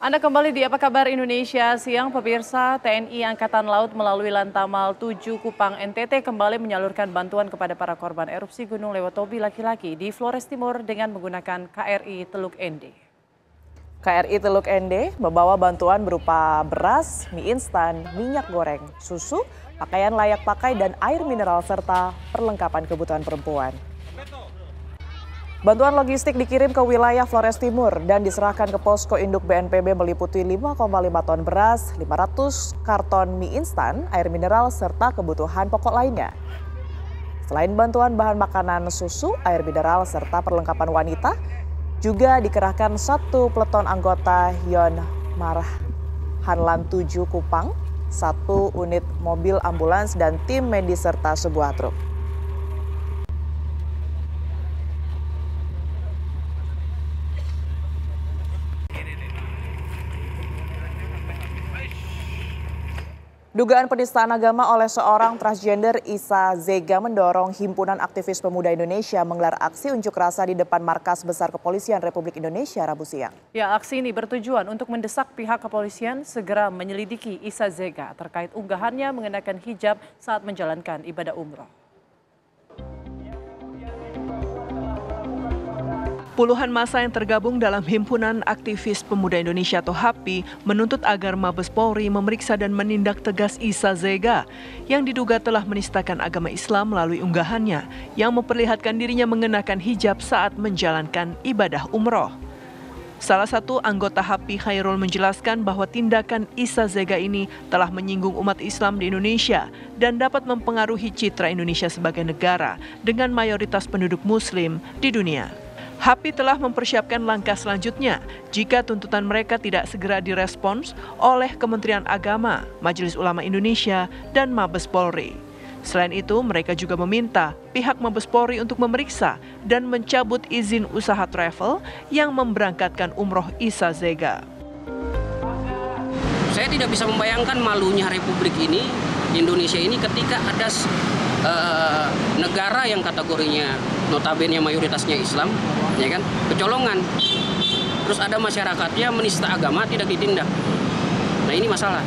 Anda kembali di Apa Kabar Indonesia siang, pemirsa. TNI Angkatan Laut melalui Lantamal 7 Kupang NTT kembali menyalurkan bantuan kepada para korban erupsi Gunung Lewotobi laki-laki di Flores Timur dengan menggunakan KRI Teluk Ende. KRI Teluk Ende membawa bantuan berupa beras, mie instan, minyak goreng, susu, pakaian layak pakai, dan air mineral serta perlengkapan kebutuhan perempuan. Bantuan logistik dikirim ke wilayah Flores Timur dan diserahkan ke posko induk BNPB meliputi 5,5 ton beras, 500 karton mie instan, air mineral, serta kebutuhan pokok lainnya. Selain bantuan bahan makanan, susu, air mineral, serta perlengkapan wanita, juga dikerahkan 1 peleton anggota Yon Marah Hanlan 7 Kupang, 1 unit mobil ambulans, dan tim medis serta sebuah truk. Dugaan penistaan agama oleh seorang transgender, Isa Zega, mendorong Himpunan Aktivis Pemuda Indonesia menggelar aksi unjuk rasa di depan Markas Besar Kepolisian Republik Indonesia Rabu siang. Ya, aksi ini bertujuan untuk mendesak pihak kepolisian segera menyelidiki Isa Zega terkait unggahannya mengenakan hijab saat menjalankan ibadah umroh. Puluhan massa yang tergabung dalam Himpunan Aktivis Pemuda Indonesia atau HAPI menuntut agar Mabes Polri memeriksa dan menindak tegas Isa Zega yang diduga telah menistakan agama Islam melalui unggahannya yang memperlihatkan dirinya mengenakan hijab saat menjalankan ibadah umroh. Salah satu anggota HAPI, Khairul, menjelaskan bahwa tindakan Isa Zega ini telah menyinggung umat Islam di Indonesia dan dapat mempengaruhi citra Indonesia sebagai negara dengan mayoritas penduduk Muslim di dunia. HAPI telah mempersiapkan langkah selanjutnya jika tuntutan mereka tidak segera direspons oleh Kementerian Agama, Majelis Ulama Indonesia, dan Mabes Polri. Selain itu, mereka juga meminta pihak Mabes Polri untuk memeriksa dan mencabut izin usaha travel yang memberangkatkan umroh Isa Zega. Saya tidak bisa membayangkan malunya Republik ini, Indonesia ini, ketika ada negara yang kategorinya notabene mayoritasnya Islam, ya kan, kecolongan. Terus ada masyarakatnya menista agama tidak ditindak. Nah, ini masalah.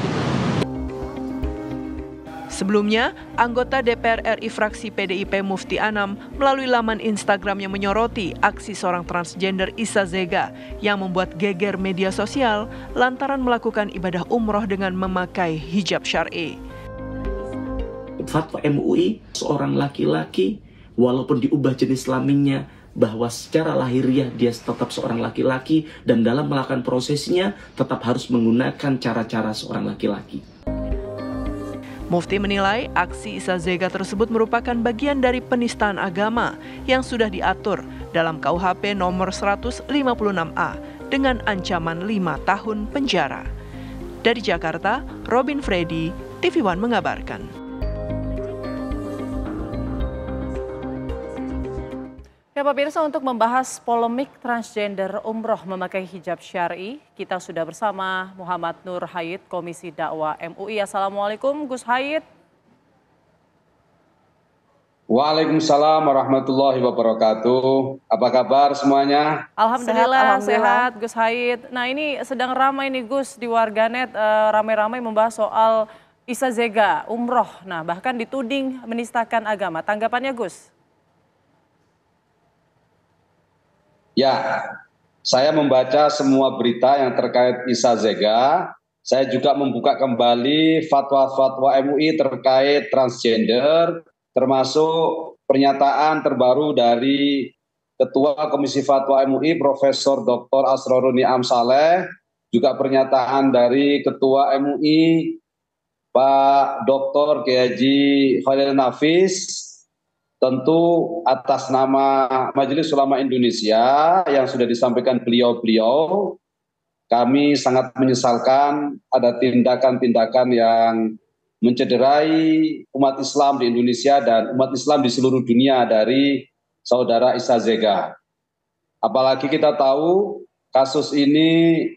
Sebelumnya, anggota DPR RI fraksi PDIP Mufti Anam melalui laman Instagram yang menyoroti aksi seorang transgender Isa Zega yang membuat geger media sosial lantaran melakukan ibadah umroh dengan memakai hijab syar'i. Fatwa MUI, seorang laki-laki walaupun diubah jenis kelaminnya bahwa secara lahiriah dia tetap seorang laki-laki dan dalam melakukan prosesnya tetap harus menggunakan cara-cara seorang laki-laki. Mufti menilai aksi Isa Zega tersebut merupakan bagian dari penistaan agama yang sudah diatur dalam KUHP nomor 156A dengan ancaman 5 tahun penjara. Dari Jakarta, Robin Freddy, TV One mengabarkan. Ya, pemirsa, untuk membahas polemik transgender umroh memakai hijab syar'i, kita sudah bersama Muhammad Nur Hayit, Komisi Dakwah MUI. Assalamualaikum, Gus Hayit. Waalaikumsalam warahmatullahi wabarakatuh. Apa kabar semuanya? Alhamdulillah, sehat Gus Hayit. Nah, ini sedang ramai nih Gus di warganet, ramai-ramai membahas soal Isa Zega umroh. Nah, bahkan dituding menistakan agama. Tanggapannya Gus? Ya, saya membaca semua berita yang terkait Isa Zega. Saya juga membuka kembali fatwa-fatwa MUI terkait transgender, termasuk pernyataan terbaru dari Ketua Komisi Fatwa MUI, Profesor Dr. Asrorun Niam Saleh, juga pernyataan dari Ketua MUI, Pak Dr. Kiai Khalil Nafis, tentu atas nama Majelis Ulama Indonesia yang sudah disampaikan beliau-beliau, kami sangat menyesalkan ada tindakan-tindakan yang mencederai umat Islam di Indonesia dan umat Islam di seluruh dunia dari saudara Isa Zega. Apalagi kita tahu kasus ini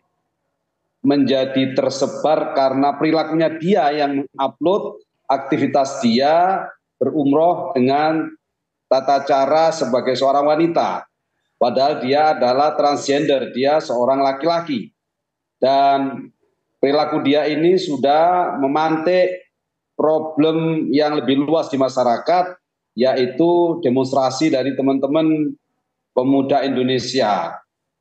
menjadi tersebar karena perilakunya dia yang mengupload aktivitas dia berumroh dengan tata cara sebagai seorang wanita. Padahal dia adalah transgender, dia seorang laki-laki. dan perilaku dia ini sudah memantik problem yang lebih luas di masyarakat, yaitu demonstrasi dari teman-teman pemuda Indonesia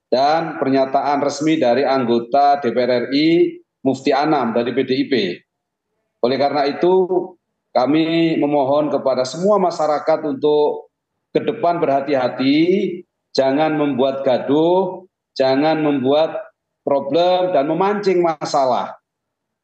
dan pernyataan resmi dari anggota DPR RI Mufti Anam dari PDIP. Oleh karena itu, kami memohon kepada semua masyarakat untuk ke depan berhati-hati, jangan membuat gaduh, jangan membuat problem dan memancing masalah.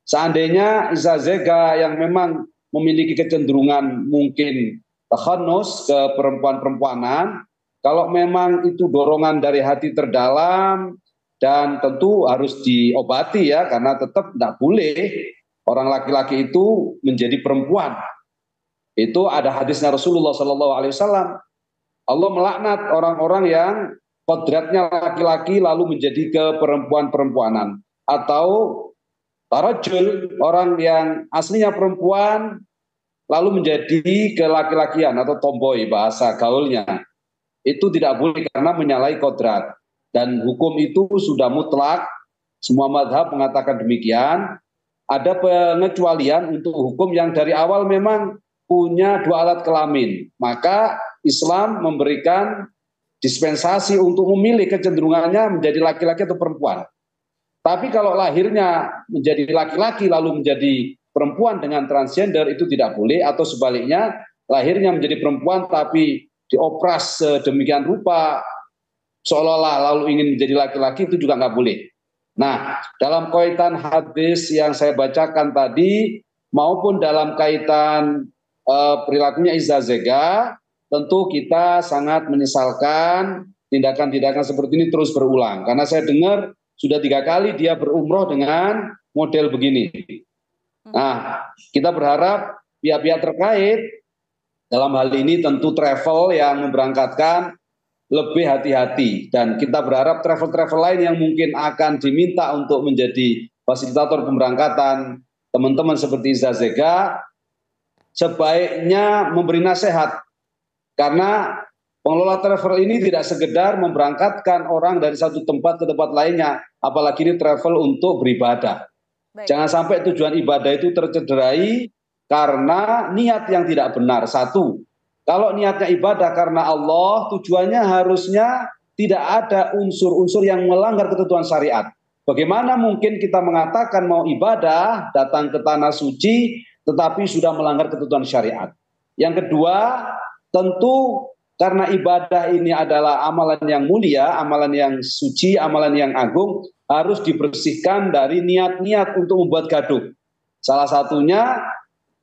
Seandainya Iza Zega yang memang memiliki kecenderungan mungkin takhanus ke perempuan-perempuanan, kalau memang itu dorongan dari hati terdalam dan tentu harus diobati ya, karena tetap tidak boleh orang laki-laki itu menjadi perempuan. Itu ada hadisnya Rasulullah SAW. Allah melaknat orang-orang yang kodratnya laki-laki lalu menjadi ke perempuan-perempuanan. Atau tarajul, orang yang aslinya perempuan lalu menjadi ke laki-lakian atau tomboy bahasa gaulnya. Itu tidak boleh karena menyalahi kodrat. Dan hukum itu sudah mutlak, semua mazhab mengatakan demikian. Ada pengecualian untuk hukum yang dari awal memang punya dua alat kelamin. Maka Islam memberikan dispensasi untuk memilih kecenderungannya menjadi laki-laki atau perempuan. Tapi kalau lahirnya menjadi laki-laki lalu menjadi perempuan dengan transgender itu tidak boleh, atau sebaliknya lahirnya menjadi perempuan tapi diopras sedemikian rupa seolah-olah lalu ingin menjadi laki-laki, itu juga nggak boleh. Nah, dalam kaitan hadis yang saya bacakan tadi maupun dalam kaitan perilakunya Iza Zega, tentu kita sangat menyesalkan tindakan-tindakan seperti ini terus berulang. Karena saya dengar sudah 3 kali dia berumroh dengan model begini. Nah, kita berharap pihak-pihak terkait dalam hal ini tentu travel yang memberangkatkan lebih hati-hati. Dan kita berharap travel-travel lain yang mungkin akan diminta untuk menjadi fasilitator pemberangkatan teman-teman seperti Iza Zega, sebaiknya memberi nasihat. Karena pengelola travel ini tidak sekedar memberangkatkan orang dari satu tempat ke tempat lainnya, apalagi ini travel untuk beribadah. Baik. Jangan sampai tujuan ibadah itu tercederai karena niat yang tidak benar. Satu, kalau niatnya ibadah karena Allah, tujuannya harusnya tidak ada unsur-unsur yang melanggar ketentuan syariat. Bagaimana mungkin kita mengatakan mau ibadah, datang ke tanah suci, tetapi sudah melanggar ketentuan syariat. Yang kedua, tentu karena ibadah ini adalah amalan yang mulia, amalan yang suci, amalan yang agung, harus dibersihkan dari niat-niat untuk membuat gaduh. Salah satunya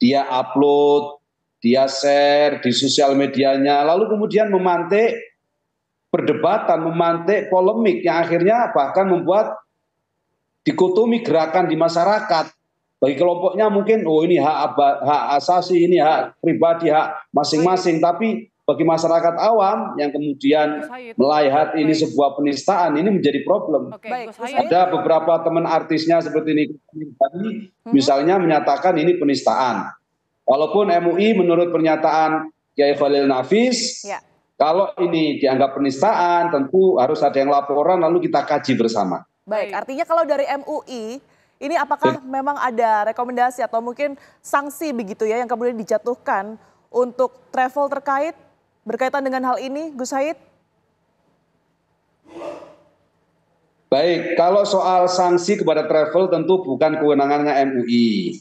dia upload, dia share di sosial medianya, lalu kemudian memantik perdebatan, memantik polemik yang akhirnya bahkan membuat dikotomi gerakan di masyarakat. Bagi kelompoknya mungkin, oh ini hak asasi, ini hak pribadi, hak masing-masing. Tapi bagi masyarakat awam yang kemudian melihat ini sebuah penistaan, ini menjadi problem. Ada beberapa teman artisnya seperti ini, misalnya menyatakan ini penistaan. Walaupun MUI menurut pernyataan Kiai Khalil Nafis, kalau ini dianggap penistaan, tentu harus ada yang laporan lalu kita kaji bersama. Baik, artinya kalau dari MUI, ini apakah memang ada rekomendasi atau mungkin sanksi begitu ya yang kemudian dijatuhkan untuk travel terkait berkaitan dengan hal ini, Gus Said? Baik, kalau soal sanksi kepada travel tentu bukan kewenangannya MUI.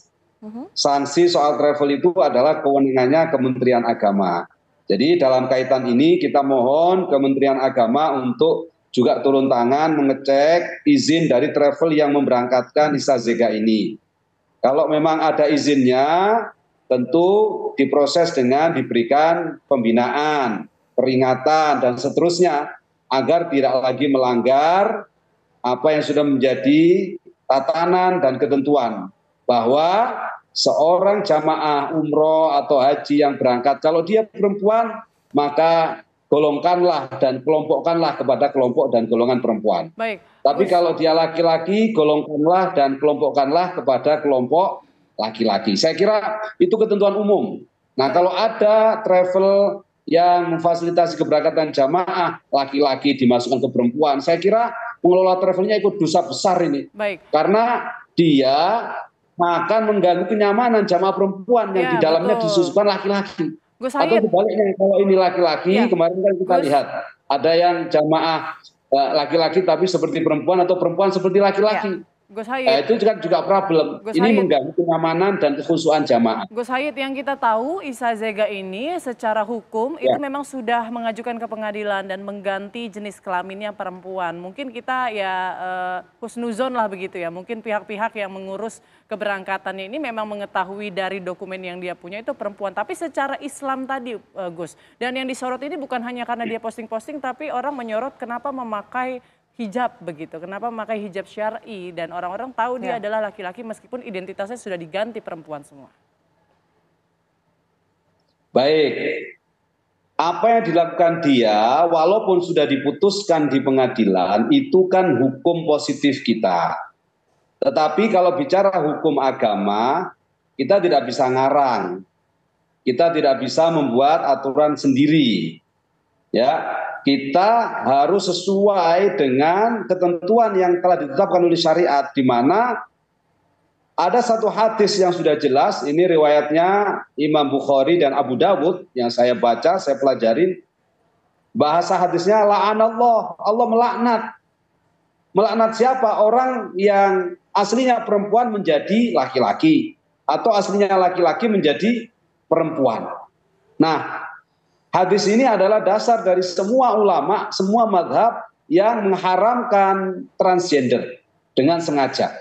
Sanksi soal travel itu adalah kewenangannya Kementerian Agama. Jadi dalam kaitan ini kita mohon Kementerian Agama untuk juga turun tangan mengecek izin dari travel yang memberangkatkan Iza Zega ini. Kalau memang ada izinnya, tentu diproses dengan diberikan pembinaan, peringatan, dan seterusnya, agar tidak lagi melanggar apa yang sudah menjadi tatanan dan ketentuan. Bahwa seorang jamaah umroh atau haji yang berangkat, kalau dia perempuan, maka golongkanlah dan kelompokkanlah kepada kelompok dan golongan perempuan. Baik. Tapi kalau dia laki-laki, golongkanlah dan kelompokkanlah kepada kelompok laki-laki. Saya kira itu ketentuan umum. Nah, kalau ada travel yang memfasilitasi keberangkatan jamaah laki-laki dimasukkan ke perempuan, saya kira pengelola travelnya ikut dosa besar ini. Baik. Karena dia akan mengganggu kenyamanan jamaah perempuan yang Ya, di dalamnya betul. disusukan laki-laki. Gus Atau Said, sebaliknya, kalau ini laki-laki, Ya. kemarin kan kita Gus. lihat ada yang jamaah laki-laki tapi seperti perempuan atau perempuan seperti laki-laki. Gus Said. Itu juga problem. Gus Ini Said. mengganggu kenyamanan dan kekhusyuan jamaah. Gus Said, yang kita tahu Isa Zega ini secara hukum itu memang sudah mengajukan ke pengadilan dan mengganti jenis kelaminnya perempuan. Mungkin kita ya husnuzon lah begitu ya. Mungkin pihak-pihak yang mengurus keberangkatannya ini memang mengetahui dari dokumen yang dia punya itu perempuan. Tapi secara Islam tadi Gus, dan yang disorot ini bukan hanya karena dia posting-posting, tapi orang menyorot kenapa memakai hijab begitu, kenapa memakai hijab syar'i, dan orang-orang tahu dia adalah laki-laki meskipun identitasnya sudah diganti perempuan semua. Baik, apa yang dilakukan dia walaupun sudah diputuskan di pengadilan itu kan hukum positif kita. Tetapi kalau bicara hukum agama, kita tidak bisa ngarang. Kita tidak bisa membuat aturan sendiri. Ya, kita harus sesuai dengan ketentuan yang telah ditetapkan oleh syariat, di mana ada satu hadis yang sudah jelas, ini riwayatnya Imam Bukhari dan Abu Dawud yang saya baca, saya pelajarin. Bahasa hadisnya la'anallah, Allah melaknat. Melaknat siapa? Orang yang aslinya perempuan menjadi laki-laki, atau aslinya laki-laki menjadi perempuan. Nah, hadis ini adalah dasar dari semua ulama, semua madhab yang mengharamkan transgender dengan sengaja.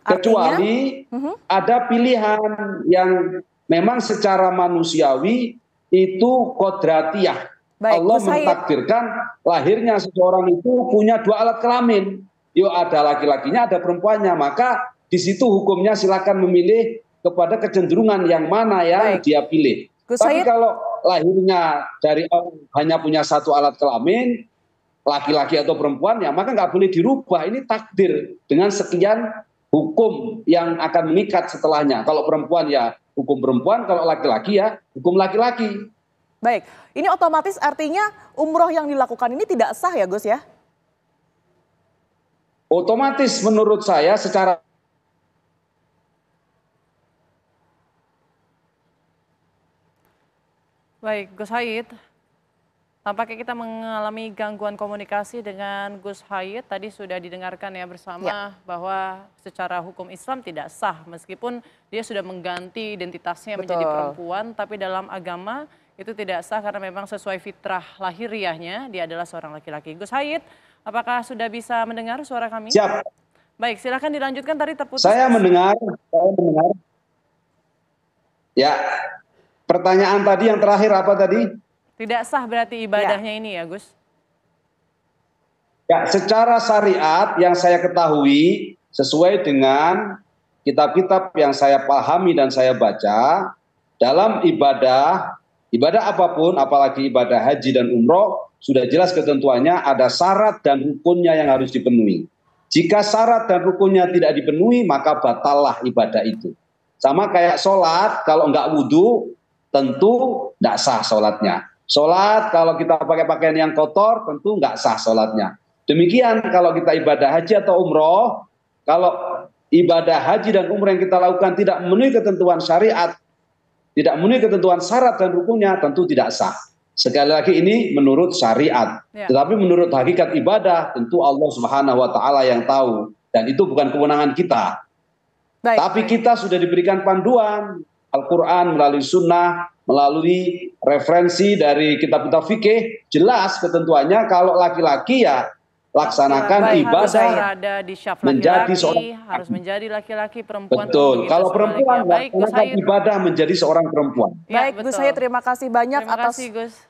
Kecuali ada pilihan yang memang secara manusiawi itu kodratiyah. Baik, Allah Gus Said. mentakdirkan lahirnya seseorang itu punya dua alat kelamin. Yuk, ada laki-lakinya, ada perempuannya. Maka di situ hukumnya silakan memilih kepada kecenderungan yang mana yang dia pilih. Gus Tapi Said. kalau lahirnya dari hanya punya satu alat kelamin, laki-laki atau perempuan, ya maka nggak boleh dirubah. Ini takdir dengan sekian hukum yang akan mengikat setelahnya. Kalau perempuan ya hukum perempuan, kalau laki-laki ya hukum laki-laki. Baik, ini otomatis artinya umroh yang dilakukan ini tidak sah ya Gus ya? Otomatis menurut saya secara Baik, Gus Said. Tampaknya kita mengalami gangguan komunikasi dengan Gus Said. Tadi sudah didengarkan ya bersama bahwa secara hukum Islam tidak sah meskipun dia sudah mengganti identitasnya menjadi perempuan, tapi dalam agama itu tidak sah karena memang sesuai fitrah lahiriahnya dia adalah seorang laki-laki. Gus Said, apakah sudah bisa mendengar suara kami? siap. Baik, silakan dilanjutkan, tadi terputus. Saya mendengar. Ya, pertanyaan tadi yang terakhir apa tadi? Tidak sah berarti ibadahnya ini ya Gus? Ya, secara syariat yang saya ketahui sesuai dengan kitab-kitab yang saya pahami dan saya baca, dalam ibadah apapun, apalagi ibadah haji dan umroh, sudah jelas ketentuannya ada syarat dan rukunnya yang harus dipenuhi. Jika syarat dan rukunnya tidak dipenuhi, maka batallah ibadah itu. Sama kayak sholat, kalau nggak wudhu, tentu nggak sah sholatnya. Sholat kalau kita pakai pakaian yang kotor, tentu nggak sah sholatnya. Demikian kalau kita ibadah haji atau umroh, kalau ibadah haji dan umroh yang kita lakukan tidak memenuhi ketentuan syariat, tidak memenuhi ketentuan syarat dan rukunnya, tentu tidak sah. Sekali lagi ini menurut syariat. Tetapi menurut hakikat ibadah, tentu Allah Subhanahu wa Ta'ala yang tahu. Dan itu bukan kewenangan kita. Tapi kita sudah diberikan panduan Al-Quran melalui sunnah, melalui referensi dari kitab-kitab fikih, jelas ketentuannya kalau laki-laki ya laksanakan ibadah menjadi seorang, harus menjadi laki-laki, perempuan. Betul. Kalau perempuan laksanakan ibadah menjadi seorang perempuan. Baik, Gus Said, terima kasih banyak atas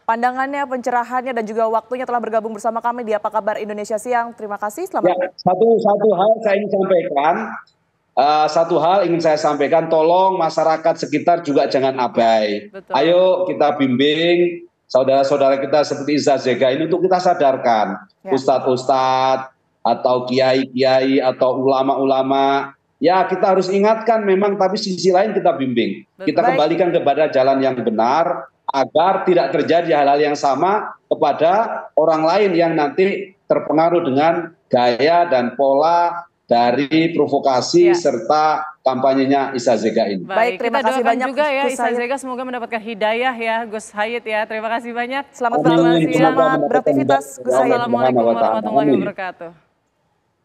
pandangannya, pencerahannya dan juga waktunya telah bergabung bersama kami di Apa Kabar Indonesia Siang. Terima kasih. Selamat. Ya, satu hal saya ingin sampaikan. Tolong masyarakat sekitar juga jangan abai. Ayo kita bimbing saudara-saudara kita seperti Isa Zega ini untuk kita sadarkan. Ustadz-ustadz atau kiai-kiai atau ulama-ulama. Ya kita harus ingatkan memang, tapi sisi lain kita bimbing. Kita kembalikan kepada jalan yang benar agar tidak terjadi hal-hal yang sama kepada orang lain yang nanti terpengaruh dengan gaya dan pola dari provokasi serta kampanyenya Isa Zega ini. Baik, terima kasih banyak juga ya Isa Zega, semoga mendapatkan hidayah ya Gus Hayit ya. Terima kasih banyak. Selamat beraktivitas Gus Hayit. Assalamualaikum warahmatullahi wabarakatuh.